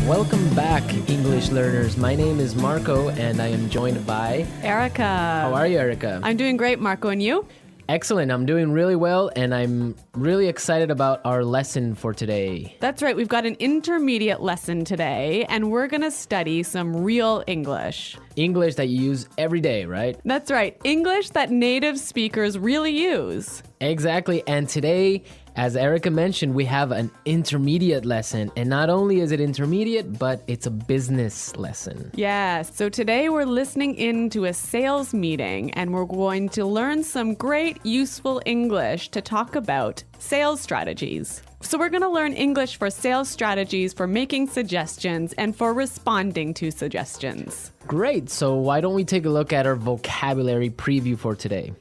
Welcome back, English learners. My name is Marco, and I am joined by... Erica. How are you, Erica? I'm doing great, Marco, and you? Excellent. I'm doing really well, and I'm really excited about our lesson for today. That's right. We've got an intermediate lesson today, and we're going to study some real English. English that you use every day, right? That's right. English that native speakers really use. Exactly. And today, as Erica mentioned, we have an intermediate lesson. And not only is it intermediate, but it's a business lesson. Yes. So today we're listening in to a sales meeting, and we're going to learn some great, useful English to talk about sales strategies. So we're going to learn English for sales strategies, for making suggestions, and for responding to suggestions. Great. So why don't we take a look at our vocabulary preview for today?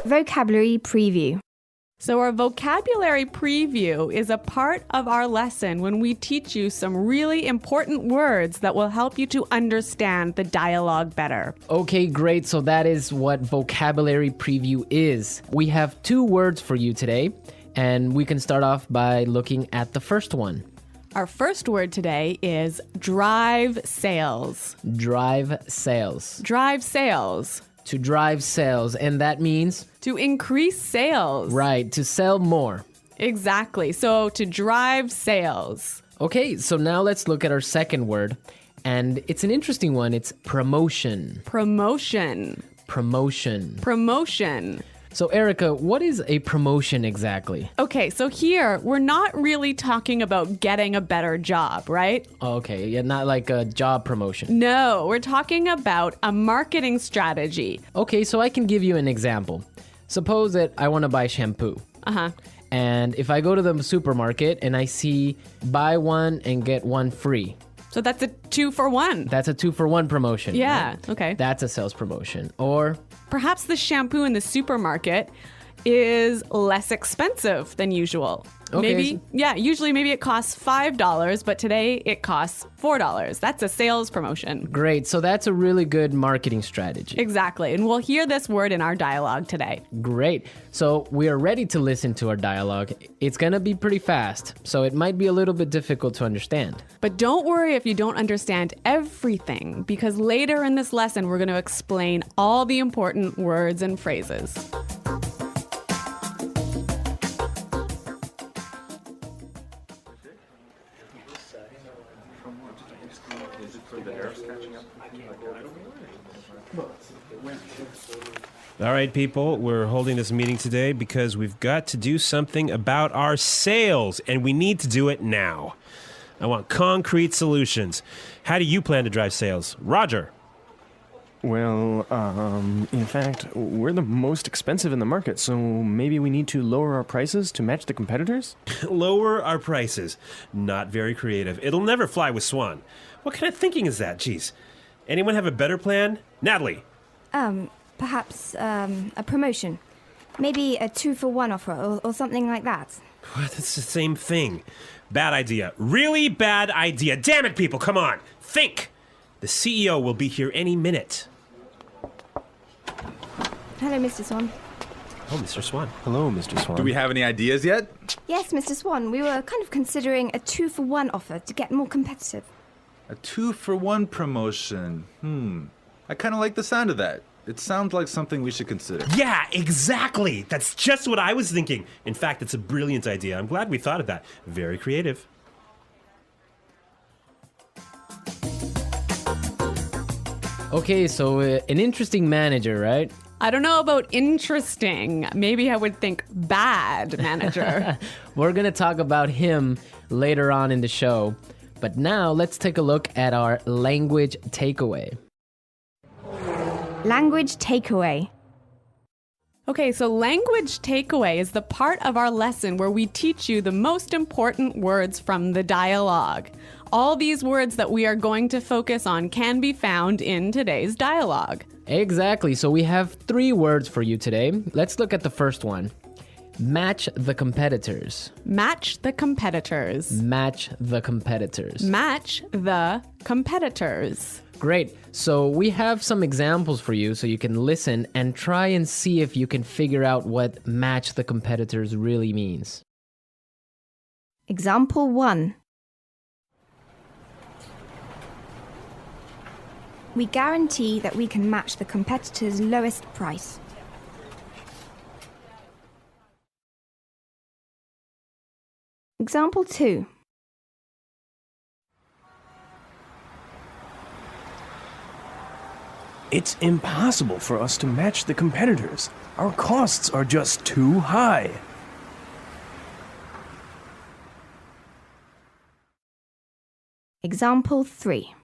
Vocabulary preview. So our vocabulary preview is a part of our lesson when we teach you some really important words that will help you to understand the dialogue better. Okay, great. So that is what vocabulary preview is. We have 2 words for you today, and we can start off by looking at the first one. Our first word today is drive sales. Drive sales. Drive sales. To drive sales, and that means... To increase sales. Right, to sell more. Exactly. So to drive sales. Okay, so now let's look at our second word, and it's an interesting one. It's promotion. Promotion. Promotion. Promotion. So Erica, what is a promotion exactly? Okay, so here we're not really talking about getting a better job, right? Okay, yeah, not like a job promotion. No, we're talking about a marketing strategy. Okay, so I can give you an example. Suppose that I want to buy shampoo. Uh-huh. And if I go to the supermarket and I see buy one and get one free. So that's a 2-for-1. That's a 2-for-1 promotion. Yeah, right? okay. That's a sales promotion. Or perhaps the shampoo in the supermarket is less expensive than usual. Okay. Usually maybe it costs $5, but today it costs $4. That's a sales promotion. Great. So that's a really good marketing strategy. Exactly. And we'll hear this word in our dialogue today. Great. So we are ready to listen to our dialogue. It's going to be pretty fast, so it might be a little bit difficult to understand. But don't worry if you don't understand everything, because later in this lesson, we're going to explain all the important words and phrases. All right, people, we're holding this meeting today because we've got to do something about our sales, and we need to do it now. I want concrete solutions. How do you plan to drive sales? Roger. Well, in fact, we're the most expensive in the market, so maybe we need to lower our prices to match the competitors? Lower our prices. Not very creative. It'll never fly with Swan. What kind of thinking is that? Jeez. Anyone have a better plan? Natalie. Perhaps a promotion. Maybe a 2-for-1 offer or something like that. What? That's the same thing. Bad idea. Really bad idea. Damn it, people, come on. Think. The CEO will be here any minute. Hello, Mr. Swan. Oh, Mr. Swan. Hello, Mr. Swan. Do we have any ideas yet? Yes, Mr. Swan. We were kind of considering a 2-for-1 offer to get more competitive. A 2-for-1 promotion. I kind of like the sound of that. It sounds like something we should consider. Yeah, exactly. That's just what I was thinking. In fact, it's a brilliant idea. I'm glad we thought of that. Very creative. Okay, so an interesting manager, right? I don't know about interesting. Maybe I would think bad manager. We're going to talk about him later on in the show. But now let's take a look at our language takeaway. Language takeaway. Okay, so language takeaway is the part of our lesson where we teach you the most important words from the dialogue. All these words that we are going to focus on can be found in today's dialogue. Exactly. So we have 3 words for you today. Let's look at the first one. Match the competitors. Match the competitors. Match the competitors. Match the competitors. Great. So we have some examples for you so you can listen and try and see if you can figure out what match the competitors really means. Example 1. We guarantee that we can match the competitor's lowest price. Example 2. It's impossible for us to match the competitors. Our costs are just too high. Example 3.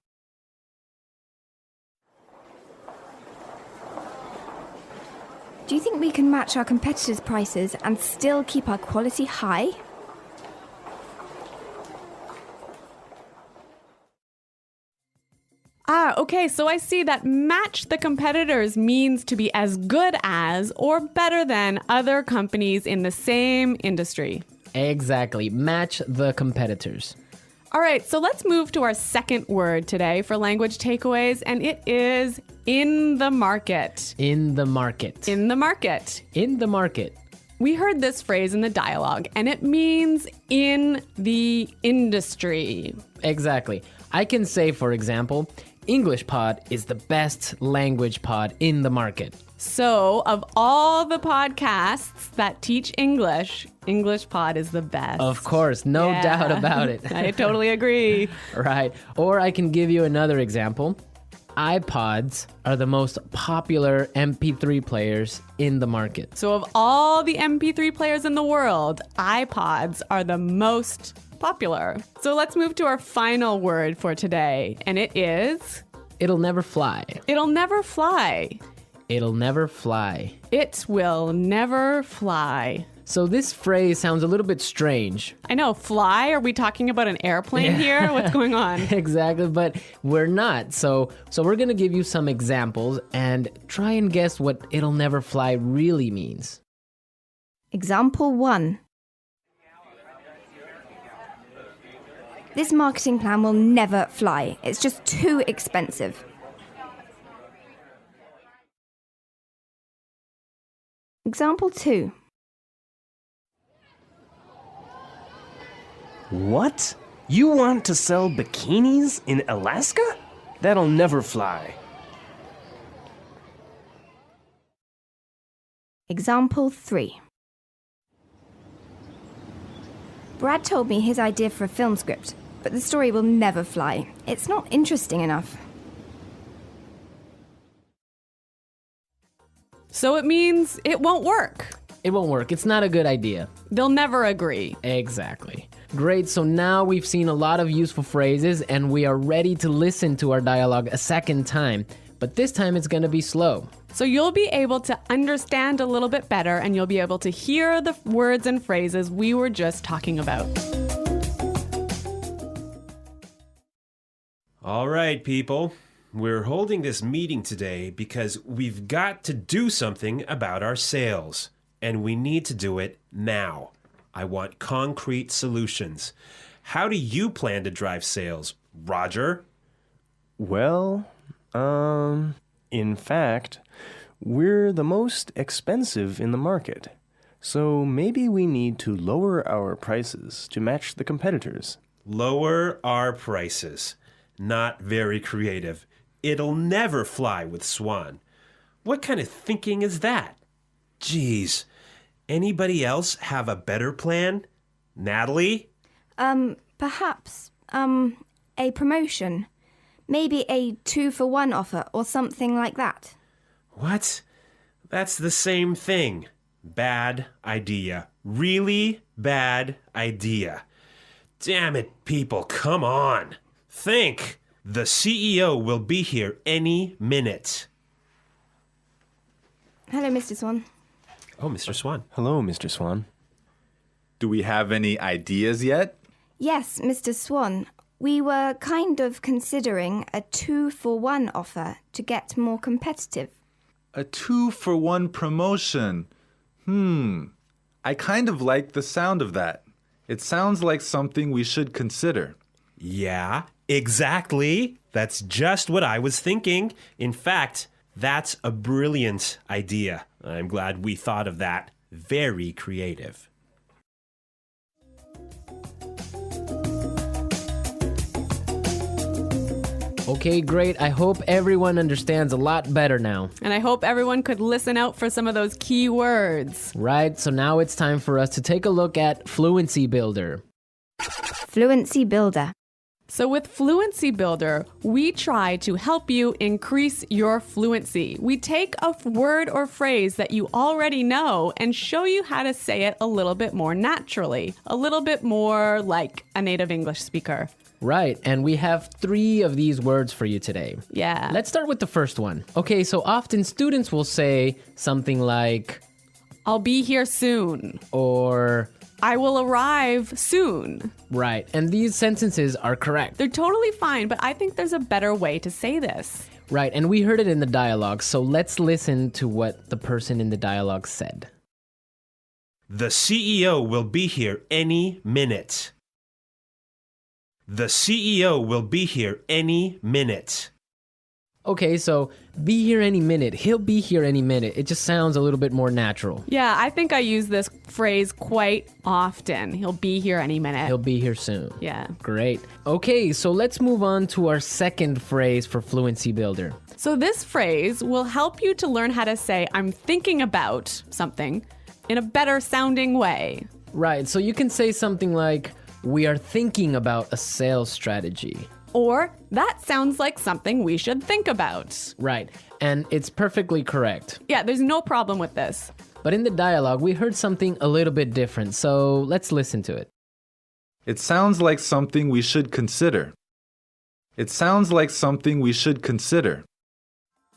Do you think we can match our competitors' prices and still keep our quality high? Okay, so I see that match the competitors means to be as good as or better than other companies in the same industry. Exactly. Match the competitors. All right, so let's move to our second word today for language takeaways, and it is in the market. In the market. In the market. In the market. We heard this phrase in the dialogue, and it means in the industry. Exactly. I can say, for example, EnglishPod is the best language pod in the market. So, of all the podcasts that teach English, EnglishPod is the best. Of course, no Yeah. doubt about it. I totally agree. Right. Or I can give you another example. iPods are the most popular MP3 players in the market. So, of all the MP3 players in the world, iPods are the most popular. So, let's move to our final word for today, and it is It'll never fly. it'll never fly. It'll never fly. It will never fly. So this phrase sounds a little bit strange. I know, fly? Are we talking about an airplane here? What's going on? Exactly, but we're not. So we're going to give you some examples and try and guess what it'll never fly really means. Example 1. This marketing plan will never fly. It's just too expensive. Example 2. What? You want to sell bikinis in Alaska? That'll never fly. Example 3. Brad told me his idea for a film script, but the story will never fly. It's not interesting enough. So it means it won't work. It won't work. It's not a good idea. They'll never agree. Exactly. Great, so now we've seen a lot of useful phrases and we are ready to listen to our dialogue a second time. But this time it's going to be slow. So you'll be able to understand a little bit better and you'll be able to hear the words and phrases we were just talking about. All right, people. We're holding this meeting today because we've got to do something about our sales. And we need to do it now. I want concrete solutions. How do you plan to drive sales, Roger? Well, in fact, we're the most expensive in the market. So maybe we need to lower our prices to match the competitors. Lower our prices. Not very creative. It'll never fly with Swan. What kind of thinking is that? Geez. Anybody else have a better plan? Natalie? Perhaps, a promotion. Maybe a 2-for-1 offer or something like that. What? That's the same thing. Bad idea. Really bad idea. Damn it, people, come on. Think. The CEO will be here any minute. Hello, Mr. Swan. Oh, Mr. Swan. Hello, Mr. Swan. Do we have any ideas yet? Yes, Mr. Swan. We were kind of considering a 2-for-1 offer to get more competitive. A 2-for-1 promotion. I kind of like the sound of that. It sounds like something we should consider. Yeah, exactly. That's just what I was thinking. In fact, that's a brilliant idea. I'm glad we thought of that. Very creative. Okay, great. I hope everyone understands a lot better now. And I hope everyone could listen out for some of those key words. Right, so now it's time for us to take a look at Fluency Builder. Fluency Builder. So with Fluency Builder, we try to help you increase your fluency. We take a word or phrase that you already know and show you how to say it a little bit more naturally, a little bit more like a native English speaker. Right, and we have 3 of these words for you today. Yeah. Let's start with the first one. Okay, so often students will say something like, I'll be here soon. or, I will arrive soon. right, and these sentences are correct. They're totally fine, but I think there's a better way to say this. Right, and we heard it in the dialogue, so let's listen to what the person in the dialogue said. The CEO will be here any minute. The CEO will be here any minute. Okay, so be here any minute. He'll be here any minute. It just sounds a little bit more natural. Yeah, I think I use this phrase quite often. He'll be here any minute. He'll be here soon. Yeah. Great. Okay, so let's move on to our second phrase for Fluency Builder. So this phrase will help you to learn how to say I'm thinking about something in a better sounding way. Right, so you can say something like, we are thinking about a sales strategy. Or that sounds like something we should think about. Right, and it's perfectly correct. Yeah, there's no problem with this. But in the dialogue, we heard something a little bit different, so let's listen to it. It sounds like something we should consider. It sounds like something we should consider.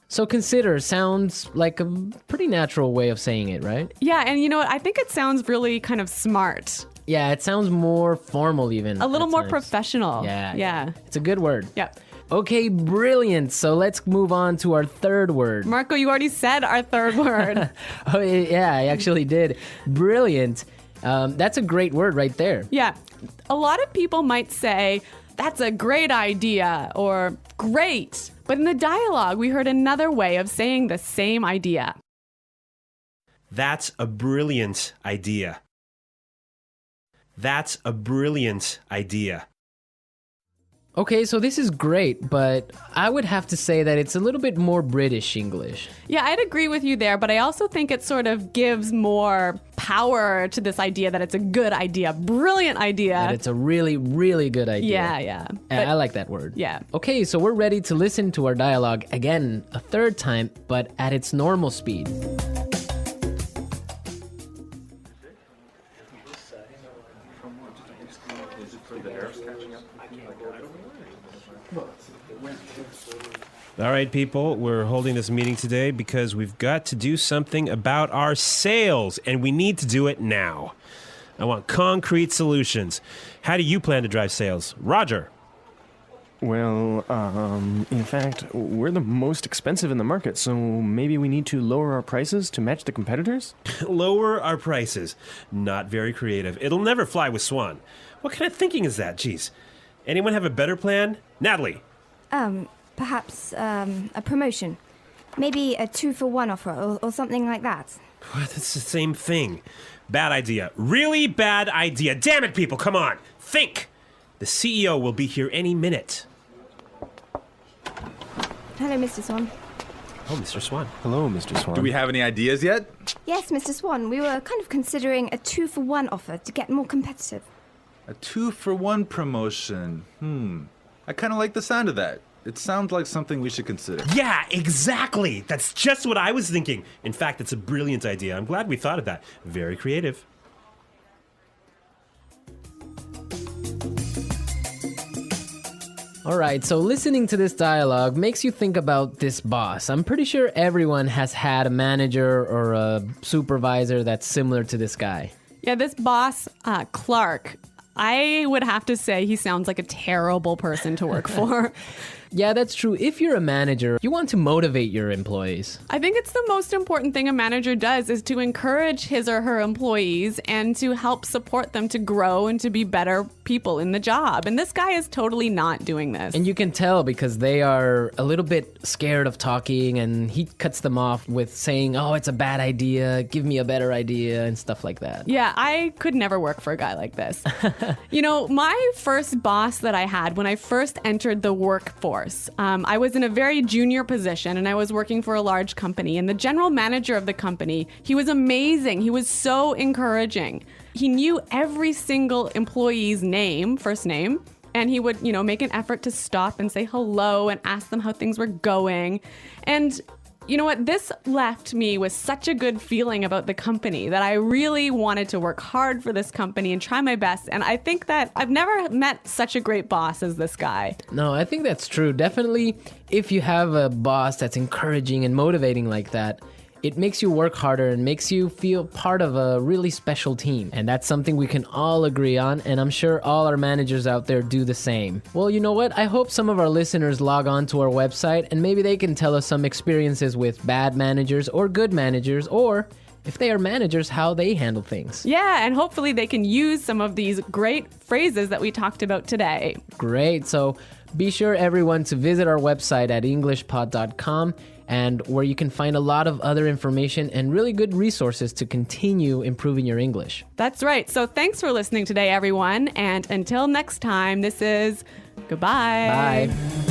So consider sounds like a pretty natural way of saying it, right? Yeah, and you know what? I think it sounds really kind of smart. Yeah, it sounds more formal even. A little at more times. professional. Yeah. It's a good word. Yeah. Okay, brilliant. So let's move on to our third word. Marco, you already said our third word. Oh, yeah, I actually did. Brilliant. That's a great word right there. Yeah. A lot of people might say, that's a great idea or great. But in the dialogue, we heard another way of saying the same idea. That's a brilliant idea. That's a brilliant idea. Okay, so this is great, but I would have to say that it's a little bit more British English. Yeah, I'd agree with you there, but I also think it sort of gives more power to this idea that it's a good idea, brilliant idea. And it's a really, really good idea. Yeah. I like that word. Yeah. Okay, so we're ready to listen to our dialogue again a third time, but at its normal speed. All right, people, we're holding this meeting today because we've got to do something about our sales, and we need to do it now. I want concrete solutions. How do you plan to drive sales? Roger. Well, in fact, we're the most expensive in the market, so maybe we need to lower our prices to match the competitors? Lower our prices. Not very creative. It'll never fly with Swan. What kind of thinking is that? Jeez. Anyone have a better plan? Natalie. Perhaps a promotion. Maybe a 2-for-1 offer or something like that. What? It's the same thing. Bad idea. Really bad idea. Damn it, people. Come on. Think. The CEO will be here any minute. Hello, Mr. Swan. Oh, Mr. Swan. Hello, Mr. Swan. Do we have any ideas yet? Yes, Mr. Swan, we were kind of considering a 2-for-1 offer to get more competitive. A 2-for-1 promotion. I kind of like the sound of that. It sounds like something we should consider. Yeah, exactly. That's just what I was thinking. In fact, it's a brilliant idea. I'm glad we thought of that. Very creative. All right, so listening to this dialogue makes you think about this boss. I'm pretty sure everyone has had a manager or a supervisor that's similar to this guy. Yeah, this boss, Clark, I would have to say he sounds like a terrible person to work for. Yeah, that's true. If you're a manager, you want to motivate your employees. I think it's the most important thing a manager does is to encourage his or her employees and to help support them to grow and to be better people in the job. And this guy is totally not doing this. And you can tell because they are a little bit scared of talking, and he cuts them off with saying, oh, it's a bad idea, give me a better idea, and stuff like that. Yeah, I could never work for a guy like this. You know, my first boss that I had when I first entered the workforce, I was in a very junior position and I was working for a large company. And the general manager of the company, he was amazing. He was so encouraging. He knew every single employee's name, first name. And he would, make an effort to stop and say hello and ask them how things were going. And you know what? This left me with such a good feeling about the company that I really wanted to work hard for this company and try my best. And I think that I've never met such a great boss as this guy. No, I think that's true. Definitely, if you have a boss that's encouraging and motivating like that, it makes you work harder and makes you feel part of a really special team. And that's something we can all agree on, and I'm sure all our managers out there do the same. Well, you know what? I hope some of our listeners log on to our website and maybe they can tell us some experiences with bad managers or good managers, or if they are managers, how they handle things. Yeah, and hopefully they can use some of these great phrases that we talked about today. Great. So be sure, everyone, to visit our website at EnglishPod.com, and where you can find a lot of other information and really good resources to continue improving your English. That's right. So thanks for listening today, everyone. And until next time, this is goodbye. Bye.